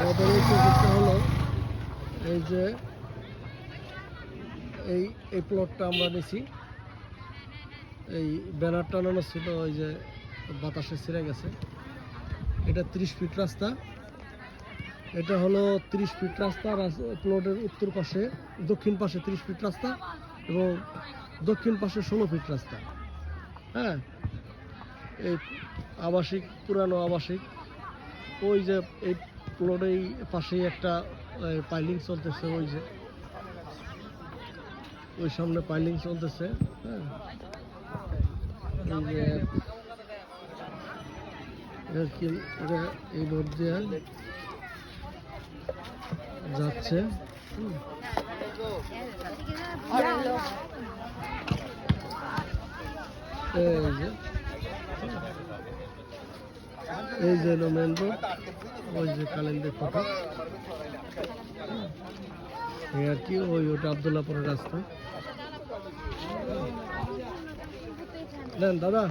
আমাদের এই প্রজেক্টটা হলো এই যে এই প্লটটা আমরা নিছি। এই ব্যানার টানানো ছিল, ওই যে বাতাসে ছিঁড়ে গেছে। এটা 30 ফিট রাস্তা। এটা হলো 30 ফিট রাস্তা। প্লটের উত্তর পাশে, দক্ষিণ পাশে 30 ফিট রাস্তা এবং দক্ষিণ পাশে 16 ফিট রাস্তা। হ্যাঁ, এই আবাসিক, পুরানো আবাসিক। ওই যে এই প্লটের পাশেই একটা পাইলিং চলতেছে, ওই যে ওই সামনে পাইলিং চলতেছে। হ্যাঁ, এই যে এই রোড দিয়ে যাচ্ছে। এই যে মেন রোড, ওই যে কালিন্দের ফটো এই আর কি। ওটা আবদুল্লাপুরের রাস্তা। নেন দাদা।